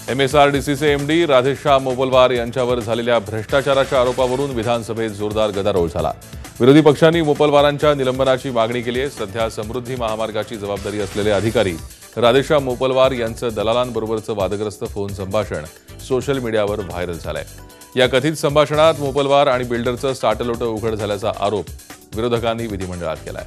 MSRDCचे MD Radheshyam Mopalwar यांच्यावर झालेल्या भ्रष्टाचाराच्या आरोपावरून विधानसभेत जोरदार गदारोळ झाला। विरोधी पक्षांनी मोपलवारांच्या निलंबनाची मागणी केली आहे। सध्या समृद्धी महामार्गाची जबाबदारी असलेले अधिकारी राधेश्याम मोपलवार यांचं दलालांबरोबरचं वादग्रस्त फोन संभाषण सोशल मीडियावर व्हायरल झालंय। या कथित संभाषणात मोपलवार आणि बिल्डरचं साटलोटं उघड झाल्याचा आरोप विरोधकांनी विधिमंडळात केलाय।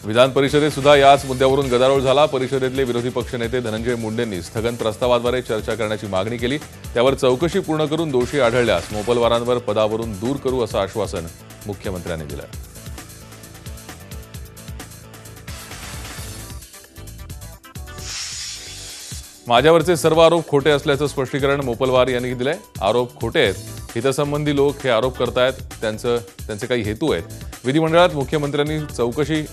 विधान परिषदेत सुद्धा याच मुद्द्यावरून गदारोळ झाला। परिषदेतले विरोधी पक्षनेते धनंजय मुंडेंनी स्थगन प्रस्तावाद्वारे चर्चा करण्याची मागणी केली। त्यावर चौकशी पूर्ण करून दोषी आढळल्यास मोपलवारांवर पदावरून दूर करू असं आश्वासन मुख्यमंत्र्यांनी दिलं। माझ्यावरचे सर्व आरोप खोटे असल्याचं स्पष्टीकरण मोपलवार यांनी दिलंय। आरोप खोटे आहेत, हितसंबंधी लोक हे आरोप करतायत, त्यांचे काही हेतू आहेत। विधिमंडळात मुख्यमंत्र्यांनी चौकशी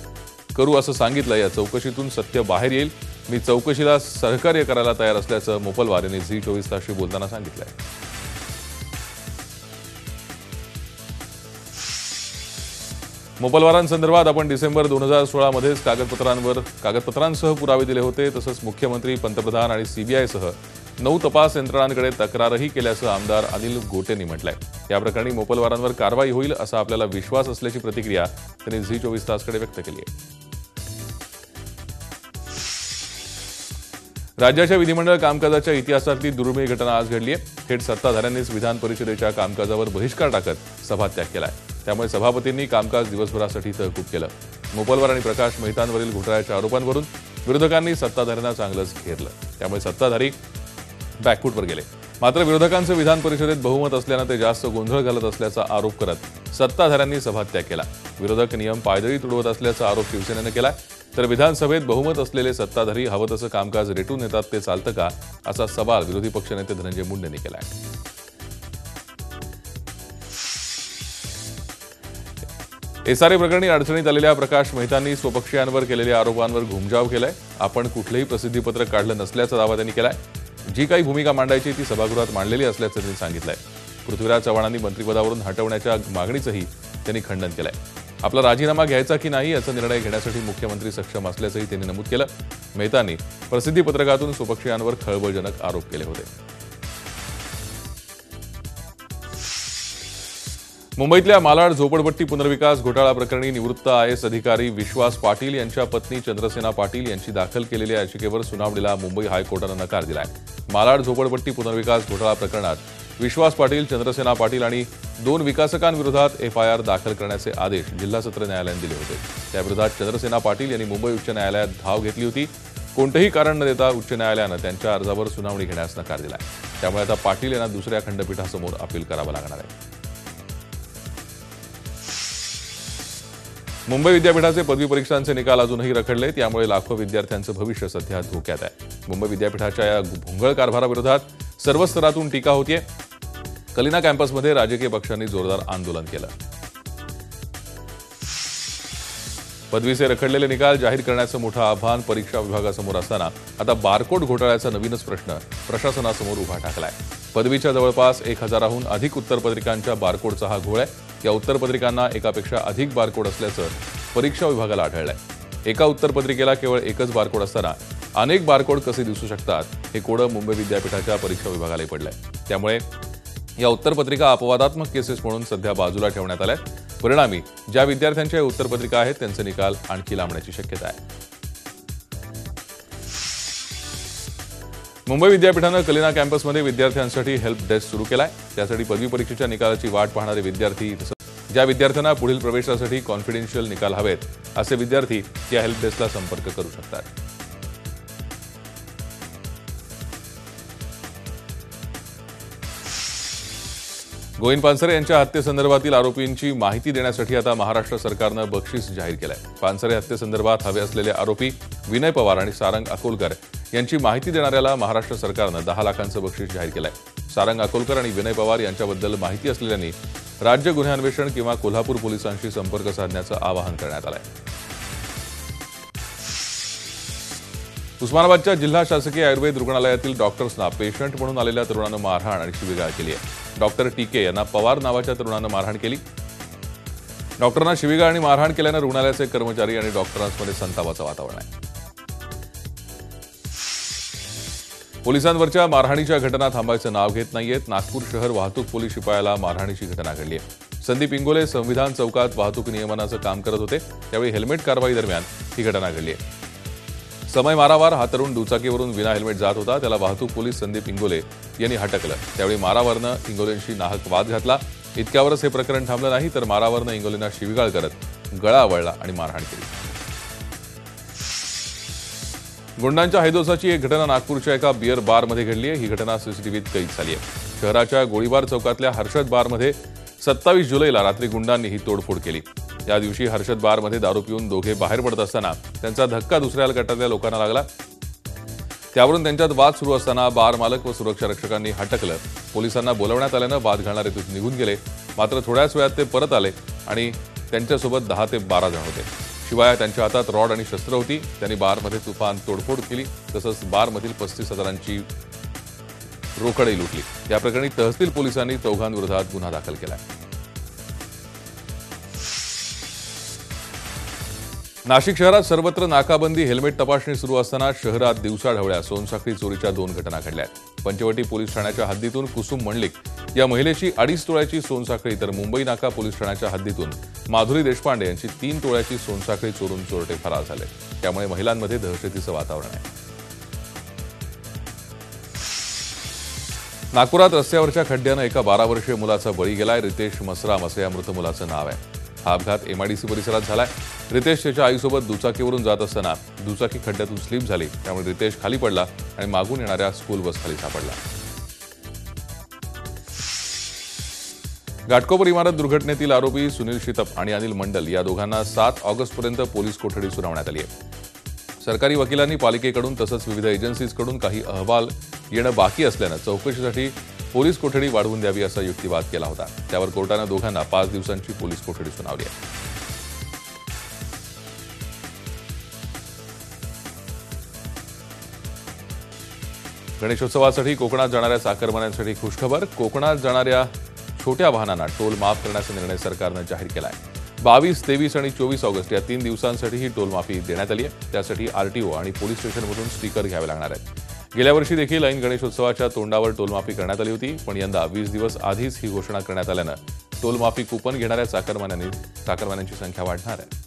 करू असं सांगितलं। या चौकशीतून सत्य बाहेर येईल। मी चौकशीला सहकार्य करायला तयार असल्याचं मोपलवार यांनी झी24 तासशी बोलताना सांगितलंय। मोपलवारांसंदर्भात आपण डिसेंबर 2016 मध्येच कागदपत्रांसह पुरावे दिले होते। तसंच मुख्यमंत्री, पंतप्रधान आणि सीबीआयसह 9 तपास यंत्रणांकडे तक्रारही केल्याचं आमदार अनिल गोटेंनी म्हटलंय। या प्रकरणी मोपलवारांवर कारवाई होईल असा आपल्याला विश्वास असल्याची प्रतिक्रिया त्यांनी झी24 तासकडे व्यक्त केली आहे। राज्याच्या विधिमंडळ कामकाजाच्या इतिहासातली दुर्मिळ घटना आज घडली आहे। थेट सत्ताधाऱ्यांनीच विधान परिषदेच्या कामकाजावर बहिष्कार टाकत सभात्याग केलाय। त्यामुळे सभापतींनी कामकाज दिवसभरासाठी तहकूब केलं। मोपलवार आणि प्रकाश मेहतांवरील घोटाळ्याच्या आरोपांवरून विरोधकांनी सत्ताधाऱ्यांना चांगलंच घेरलं। त्यामुळे सत्ताधारी बॅकफूटवर गेले। मात्र विरोधकांचं विधान परिषदेत बहुमत असल्यानं ते जास्त गोंधळ घालत असल्याचा आरोप करत सत्ताधाऱ्यांनी सभात्याग केला। विरोधक नियम पायदळी तुडवत असल्याचा आरोप शिवसेनेनं केलाय। तर विधानसभेत बहुमत असलेले सत्ताधारी हवं तसं कामकाज रेटून नेतात, ते चालतं का असा सवाल विरोधी पक्षनेते धनंजय मुंडेंनी केलाय। एसआरए प्रकरणी अडचणीत आलेल्या प्रकाश मेहतांनी स्वपक्षीयांवर केलेल्या आरोपांवर घुमजाव केलाय। आपण कुठलंही प्रसिद्धीपत्रक काढलं नसल्याचा दावा त्यांनी केलाय। जी काही भूमिका मांडायची ती सभागृहात मांडलेली असल्याचं त्यांनी सांगितलंय। पृथ्वीराज चव्हाणांनी मंत्रिपदावरून हटवण्याच्या मागणीचंही त्यांनी खंडन केलंय। आपला राजीनामा घ्यायचा की नाही याचा निर्णय घेण्यासाठी मुख्यमंत्री सक्षम असल्याचंही त्यांनी नमूद केलं। मेहतांनी प्रसिद्धीपत्रकातून स्वपक्षीयांवर खळबळजनक आरोप केले होते। मुंबईतल्या मालाड झोपडपट्टी पुनर्विकास घोटाळा प्रकरणी निवृत्त IAS अधिकारी विश्वास पाटील यांच्या पत्नी चंद्रसेना पाटील यांची दाखल केलेल्या याचिकेवर सुनावणीला मुंबई हायकोर्टानं नकार दिलाय। मालाड झोपडपट्टी पुनर्विकास घोटाळा प्रकरणात विश्वास पाटील, चंद्रसेना पाटील आणि 2 विकासकांविरोधात FIR दाखल करण्याचे आदेश जिल्हा सत्र न्यायालयाने दिले होते। त्याविरोधात चंद्रसेना पाटील यांनी मुंबई उच्च न्यायालयात धाव घेतली होती। कोणतेही कारण न देता उच्च न्यायालयानं त्यांच्या अर्जावर सुनावणी घेण्यास नकार दिलाय। त्यामुळे आता पाटील यांना दुसऱ्या खंडपीठासमोर अपील करावं लागणार आहे। मुंबई विद्यापीठाचे पदवी परीक्षांचे निकाल अजूनही रखडले। त्यामुळे लाखो विद्यार्थ्यांचं भविष्य सध्या धोक्यात आहे। मुंबई विद्यापीठाच्या या भोंगळ कारभाराविरोधात सर्व स्तरातून टीका होतीये। कलिना कॅम्पसमध्ये राजकीय पक्षांनी जोरदार आंदोलन केलं। पदवीचे रखडलेले निकाल जाहीर करण्याचं मोठं आव्हान परीक्षा विभागासमोर असताना आता बारकोड घोटाळ्याचा नवीनच प्रश्न प्रशासनासमोर उभा ठाकलाय। पदवीच्या जवळपास 1000हून अधिक उत्तरपत्रिकांच्या बारकोडचा हा घोळ आहे। या उत्तरपत्रिकांना एकापेक्षा अधिक बारकोड असल्याचं परीक्षा विभागाला आढळलंय। एका उत्तरपत्रिकेला केवळ एकच बारकोड असताना अनेक बारकोड कसे दिसू शकतात, हे कोडं मुंबई विद्यापीठाच्या परीक्षा विभागाला पडलंय। त्यामुळे या उत्तरपत्रिका अपवादात्मक केसेस म्हणून सध्या बाजूला ठेवण्यात आल्या। परिणामी ज्या विद्यार्थ्यांच्या उत्तरपत्रिका आहेत त्यांचे निकाल आणखी लांबण्याची शक्यता आहे। मुंबई विद्यापीठानं कलिना कॅम्पसमध्ये विद्यार्थ्यांसाठी हेल्प डेस्क सुरू केलाय। त्यासाठी पदवी परीक्षेच्या निकालाची वाट पाहणारे विद्यार्थी, ज्या विद्यार्थ्यांना पुढील प्रवेशासाठी कॉन्फिडेन्शियल निकाल हवेत असे विद्यार्थी या हेल्प डेस्कला संपर्क करू शकतात। गोविंद पानसरे यांच्या हत्येसंदर्भातील आरोपींची माहिती देण्यासाठी आता महाराष्ट्र सरकारनं बक्षीस जाहीर केलंय। पानसरे हत्येसंदर्भात हवे असलेले आरोपी विनय पवार आणि सारंग अकोलकर यांची माहिती देणाऱ्याला महाराष्ट्र सरकारनं 10 लाखांचं बक्षीस जाहीर केलंय। सारंग अकोलकर आणि विनय पवार यांच्याबद्दल माहिती असलेल्यांनी राज्य गुन्हे अन्वेषण किंवा कोल्हापूर पोलिसांशी संपर्क साधण्याचं आवाहन करण्यात आलंय। उस्मानाबादच्या जिल्हा शासकीय आयुर्वेद रुग्णालयातील डॉक्टर्सना पेशंट म्हणून आलेल्या तरुणानं मारहाण आणि शिवीगाळ केली आहे। डॉक्टर टीके यांना पवार नावाच्या तरुणानं मारहाण केली। डॉक्टरांना शिवीगाळ आणि मारहाण केल्यानं रुग्णालयाचे कर्मचारी आणि डॉक्टरांमध्ये संतापाचं वातावरण आहे. पोलिसांवरच्या मारहाणीच्या घटना थांबायचं नाव घेत नाहीयेत. नागपूर शहर वाहतूक पोलीस शिपायाला मारहाणीची घटना घडली आहे. संदीप इंगोले संविधान चौकात वाहतूक नियमनाचं काम करत होते. त्यावेळी हेल्मेट कारवाई दरम्यान ही घटना घडली आहे. समय मारावार हा तरुण दुचाकीवरून विना हेल्मेट जात होता. त्याला वाहतूक पोलीस संदीप इंगोले यांनी हटकलं. त्यावेळी मारावारनं इंगोलेंशी नाहक वाद घातला. इतक्यावरच हे प्रकरण थांबलं नाही तर मारावारनं इंगोलेंना शिवीगाळ करत गळा आवळला आणि मारहाण केली. गुंडांच्या हैदोसाची एक घटना नागपूरच्या एका बिअर बारमध्ये घडली आहे. ही घटना सीसीटीव्हीत कैद झाली आहे. शहराच्या गोळीबार चौकातल्या हर्षद बारमध्ये 27 जुलैला रात्री गुंडांनी ही तोडफोड केली. या दिवशी हर्षद बारमध्ये दारू पिऊन दोघे बाहेर पडत असताना त्यांचा धक्का दुसऱ्या गटातल्या लोकांना लागला. त्यावरून त्यांच्यात वाद सुरू असताना बार मालक व सुरक्षा रक्षकांनी हटकलं. पोलिसांना बोलवण्यात आल्यानं वाद घालणारे तिथून निघून गेले. मात्र थोड्याच वेळात ते परत आले आणि त्यांच्यासोबत 10 ते 12 जण होते. शिवाय त्यांच्या हातात रॉड आणि शस्त्र होती. त्यांनी बारमध्ये तुफान तोडफोड केली. तसंच बारमधील 35,000ची रोकडही लुटली. या प्रकरणी तहसील पोलिसांनी चौघांविरोधात गुन्हा दाखल केला. नाशिक शहरात सर्वत्र नाकाबंदी, हेल्मेट तपासणी सुरू असताना शहरात दिवसाढवळ्या सोनसाखळी चोरीच्या 2 घटना घडल्या आहेत. पंचवटी पोलीस ठाण्याच्या हद्दीतून कुसुम मंडलिक या महिलेची 2.5 तोळ्याची सोनसाखळी तर मुंबई नाका पोलीस ठाण्याच्या हद्दीतून माधुरी देशपांडे यांची 3 तोळ्याची सोनसाखळी चोरून चोरटे फरार झाले. त्यामुळे महिलांमध्ये दहशतीचं वातावरण आहे. नागपुरात रस्त्यावरच्या खड्ड्यानं एका 12 वर्षीय मुलाचा बळी गेलाय. रितेश मसराम असं या मृत मुलाचं नाव आहे. हा अपघात एमआयडीसी परिसरात झालाय. रितेश त्याच्या आईसोबत दुचाकीवरून जात असताना दुचाकी खड्ड्यातून स्लिप झाली. त्यामुळे रितेश खाली पडला आणि मागून येणाऱ्या स्कूल बस खाली सापडला. घाटकोपर इमारत दुर्घटनेतील आरोपी सुनील शितप आणि अनिल मंडल या दोघांना 7 ऑगस्टपर्यंत पोलीस कोठडी सुनावण्यात आली आहे. सरकारी वकिलांनी पालिकेकडून तसंच विविध एजन्सीजकडून काही अहवाल येणं बाकी असल्यानं चौकशीसाठी पोलीस कोठडी वाढवून द्यावी असा युक्तिवाद केला होता. त्यावर कोर्टानं दोघांना 5 दिवसांची पोलीस कोठडी सुनावली आहे. गणेशोत्सवासाठी कोकणात जाणाऱ्या चाकरमान्यांसाठी खुशखबर. कोकणात जाणाऱ्या छोट्या वाहनांना टोल माफ करण्याचा निर्णय सरकारनं जाहीर केला आहे. 22, 23 आणि 24 ऑगस्ट या 3 दिवसांसाठी ही टोल माफी देण्यात आली आहे. त्यासाठी आरटीओ आणि पोलीस स्टेशनमधून स्टिकर घ्यावे लागणार आहेत. गेल्या वर्षी देखील ऐन गणेशोत्सवाच्या तोंडावर टोलमाफी करण्यात आली होती. पण यंदा 20 दिवस आधीच ही घोषणा करण्यात आल्यानं टोलमाफी कुपन घेणाऱ्या चाकरमान्यांची संख्या वाढणार आहे.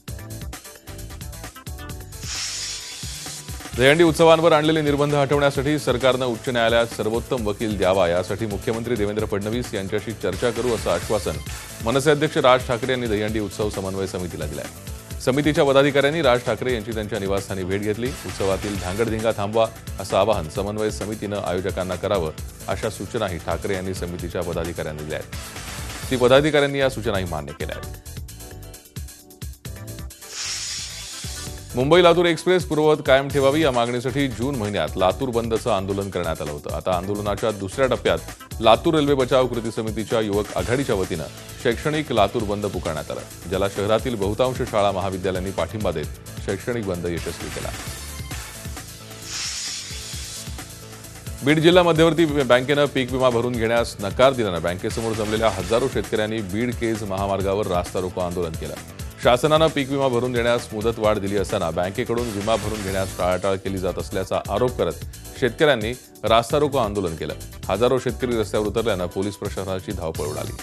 दहीहंडी उत्सवांवर आणलेले निर्बंध हटवण्यासाठी सरकारनं उच्च न्यायालयात सर्वोत्तम वकील द्यावा, यासाठी मुख्यमंत्री देवेंद्र फडणवीस यांच्याशी चर्चा करू असं आश्वासन मनसे अध्यक्ष राज ठाकरे यांनी दहीहंडी उत्सव समन्वय समितीला दिलं आहे. समितीच्या पदाधिकाऱ्यांनी राज ठाकरे यांची त्यांच्या निवासस्थानी भेट घेतली. उत्सवातील धांगडधिंगा थांबवा असं आवाहन समन्वय समितीनं आयोजकांना करावं अशा सूचनाही ठाकरे यांनी समितीच्या पदाधिकाऱ्यांनी दिल्या आहेत. ती पदाधिकाऱ्यांनी या सूचनाही मान्य केल्या आहेत. मुंबई लातूर एक्सप्रेस पूर्ववत कायम ठेवावी या मागणीसाठी जून महिन्यात लातूर बंदचं आंदोलन करण्यात आलं होतं. आता आंदोलनाच्या दुसऱ्या टप्प्यात लातूर रेल्वे बचाव कृती समितीच्या युवक आघाडीच्या वतीनं शैक्षणिक लातूर बंद पुकारण्यात आलं, ज्याला शहरातील बहुतांश शाळा महाविद्यालयांनी पाठिंबा देत शैक्षणिक बंद यशस्वी केला. बीड जिल्हा मध्यवर्ती बँकेनं पीक विमा भरून घेण्यास नकार दिल्यानं बँकेसमोर जमलेल्या हजारो शेतकऱ्यांनी बीड केज महामार्गावर रास्ता रोको आंदोलन केलं. शासनानं पीक विमा भरून देण्यास मुदतवाढ दिली असताना बँकेकडून विमा भरून घेण्यास टाळाटाळ केली जात असल्याचा आरोप करत शेतकऱ्यांनी रास्ता रोको आंदोलन केलं. हजारो शेतकरी रस्त्यावर उतरल्यानं पोलीस प्रशासनाची धावपळ उडाली.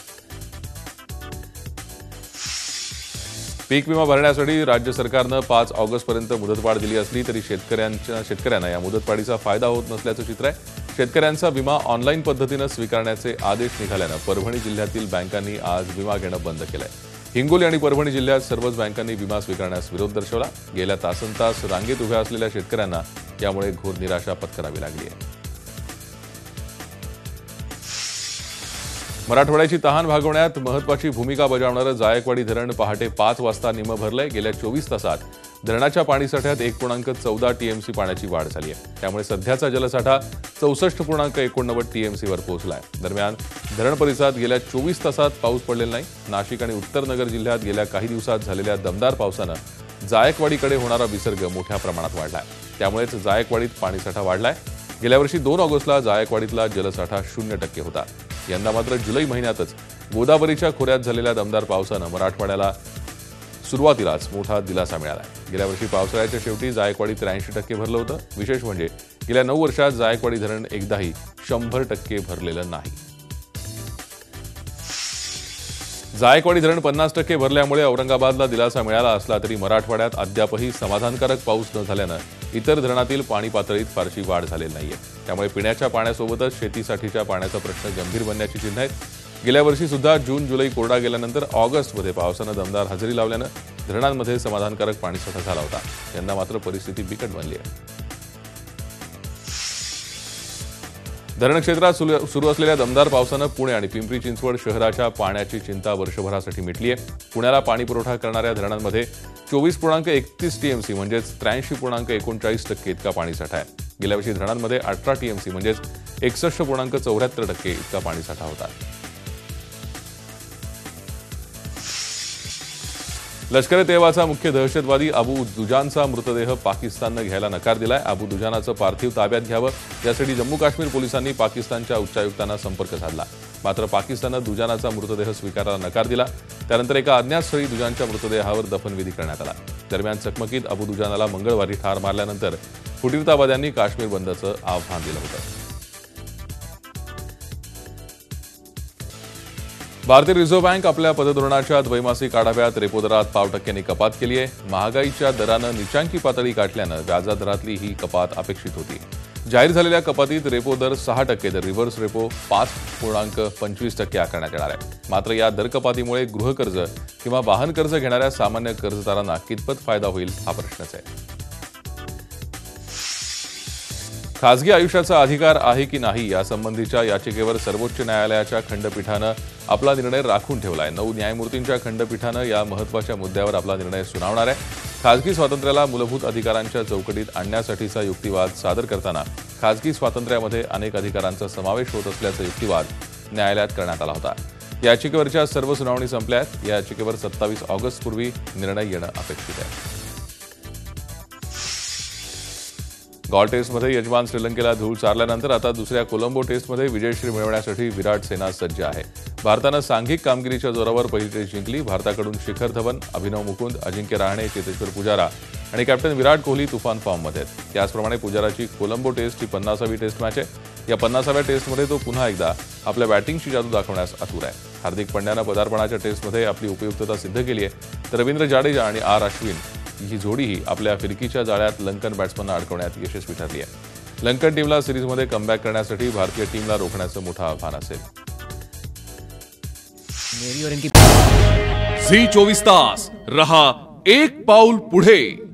पीक विमा भरण्यासाठी राज्य सरकारनं 5 ऑगस्टपर्यंत मुदतवाढ दिली असली तरी शेतकऱ्यांना या मुदतवाढीचा फायदा होत नसल्याचं चित्र आहे. शेतकऱ्यांचा विमा ऑनलाईन पद्धतीनं स्वीकारण्याचे आदेश निघाल्यानं परभणी जिल्ह्यातील बँकांनी आज विमा घेणं बंद केलंय. हिंगोली आणि परभणी जिल्ह्यात सर्वच बँकांनी विमा स्वीकारण्यास विरोध दर्शवला. गेल्या तासनतास रांगेत उभ्या असलेल्या शेतकऱ्यांना यामुळे घोर निराशा पत्करावी लागली आहे. मराठवाड्याची तहान भागवण्यात महत्वाची भूमिका बजावणारं जायकवाडी धरण पहाटे 5 वाजता निम्मं भरलंय. गेल्या 24 तासात धरणाच्या पाणीसाठ्यात 1.14 टीएमसी पाण्याची वाढ झाली आहे. त्यामुळे सध्याचा जलसाठा 64.89 टीएमसीवर पोहोचलाय. दरम्यान धरण परिसरात गेल्या 24 तासात पाऊस पडलेला नाही. नाशिक आणि उत्तर नगर जिल्ह्यात गेल्या काही दिवसात झालेल्या दमदार पावसानं जायकवाडीकडे होणारा विसर्ग मोठ्या प्रमाणात वाढलाय. त्यामुळेच जायकवाडीत पाणीसाठा वाढलाय. गेल्या वर्षी 2 ऑगस्टला जायकवाडीतला जलसाठा 0% होता. यंदा मात्र जुलै महिन्यातच गोदावरीच्या खोऱ्यात झालेल्या दमदार पावसानं मराठवाड्याला सुरुवातीलाच मोठा दिलासा मिळाला. गेल्या वर्षी पावसाळ्याच्या शेवटी जायकवाडी 83% भरलं होतं. विशेष म्हणजे गेल्या 9 वर्षात जायकवाडी धरण एकदाही 100% भरलेलं नाही. जायकवाडी धरण 50% भरल्यामुळे औरंगाबादला दिलासा मिळाला असला तरी मराठवाड्यात अद्यापही समाधानकारक पाऊस न झाल्यानं इतर धरणातील पाणी पातळीत फारशी वाढ झालेली नाहीये. त्यामुळे पिण्याच्या पाण्यासोबतच शेतीसाठीच्या पाण्याचा प्रश्न गंभीर बनण्याची चिन्ह आहेत. गेल्या वर्षी सुद्धा जून जुलै कोरडा गेल्यानंतर ऑगस्टमध्ये पावसानं दमदार हजेरी लावल्यानं धरणांमध्ये समाधानकारक पाणीसाठा झाला होता. यंदा मात्र परिस्थिती बिकट बनली आहे. धरण क्षेत्रात सुरू असलेल्या दमदार पावसानं पुणे आणि पिंपरी चिंचवड शहराच्या पाण्याची चिंता वर्षभरासाठी मिटली आहे. पुण्याला पाणी पुरवठा करणाऱ्या धरणांमध्ये 24.31 टीएमसी म्हणजेच 83.39% इतका पाणीसाठा आहे. गेल्या वर्षी धरणांमध्ये 18 टीएमसी म्हणजेच 61.74% इतका पाणीसाठा होता. लष्कर ए तैयबाचा मुख्य दहशतवादी अबू दुजानचा मृतदेह पाकिस्ताननं घ्यायला नकार दिलाय. अबू दुजानाचं पार्थिव ताब्यात घ्यावं यासाठी जम्मू काश्मीर पोलिसांनी पाकिस्तानच्या उच्चायुक्तांना संपर्क साधला. मात्र पाकिस्ताननं दुजानाचा मृतदेह स्वीकारायला नकार दिला. त्यानंतर एका अज्ञातस्थळी दुजानच्या मृतदेहावर दफनविधी करण्यात आला. दरम्यान चकमकीत अबू दुजानाला मंगळवारी ठार मारल्यानंतर फुटीरतावाद्यांनी काश्मीर बंदचं आव्हान दिलं होतं. भारतीय रिझर्व्ह बँक आपल्या पतधोरणाच्या द्वैमासिक आढाव्यात रेपो दरात 0.5% कपात केली आहे. महागाईच्या दरानं नीचांकी पातळी गाठल्यानं व्याजदरातली ही कपात अपेक्षित होती. जाहीर झालेल्या कपातीत रेपो दर 6% तर रिव्हर्स रेपो 5.25% आकारण्यात येणार आहे. मात्र या दर कपातीमुळे गृहकर्ज किंवा वाहन कर्ज घेणाऱ्या सामान्य कर्जदारांना कितपत फायदा होईल हा प्रश्नच आहे. खासगी आयुष्याचा अधिकार आहे की नाही यासंबंधीच्या याचिकेवर सर्वोच्च न्यायालयाच्या खंडपीठानं आपला निर्णय राखून ठेवलाय. 9 न्यायमूर्तींच्या खंडपीठानं या महत्त्वाच्या मुद्द्यावर आपला निर्णय सुनावणार आहे. खासगी स्वातंत्र्याला मूलभूत अधिकारांच्या चौकटीत आणण्यासाठीचा युक्तिवाद सादर करताना खासगी स्वातंत्र्यामध्ये अनेक अधिकारांचा समावेश होत असल्याचा युक्तिवाद न्यायालयात करण्यात आला होता. याचिकेवरच्या सर्व सुनावणी संपल्या आहेत. या याचिकेवर 27 ऑगस्टपूर्वी निर्णय येणं अपेक्षित आहे. गॉल टेस्टमध्ये यजमान श्रीलंकेला धूळ चारल्यानंतर आता दुसऱ्या कोलंबो टेस्टमध्ये विजयश्री मिळवण्यासाठी विराट सेना सज्ज आहे. भारतानं सांघिक कामगिरीच्या जोरावर पहिली टेस्ट जिंकली. भारताकडून शिखर धवन, अभिनव मुकुंद, अजिंक्य रहाणे, चेतेश्वर पुजारा आणि कॅप्टन विराट कोहली तुफान फॉर्ममध्ये आहेत. त्याचप्रमाणे पुजाराची कोलंबो टेस्ट ही 50वी टेस्ट मॅच आहे. या 50व्या टेस्टमध्ये तो पुन्हा एकदा आपल्या बॅटिंगची जादू दाखवण्यास आतुर आहे. हार्दिक पंड्यानं पदार्पणाच्या टेस्टमध्ये आपली उपयुक्तता सिद्ध केली आहे. तर रवींद्र जाडेजा आणि आर अश्विन ही जोडीही आपल्या फिरकीच्या जाळ्यात लंकन बॅट्समनना अडकवण्यात यशस्वी ठरली आहे. लंकन टीमला सिरीजमध्ये कमबॅक करण्यासाठी भारतीय टीमला रोखण्याचं मोठं आव्हान असेल. झी 24 तास रहा एक पाऊल पुढे.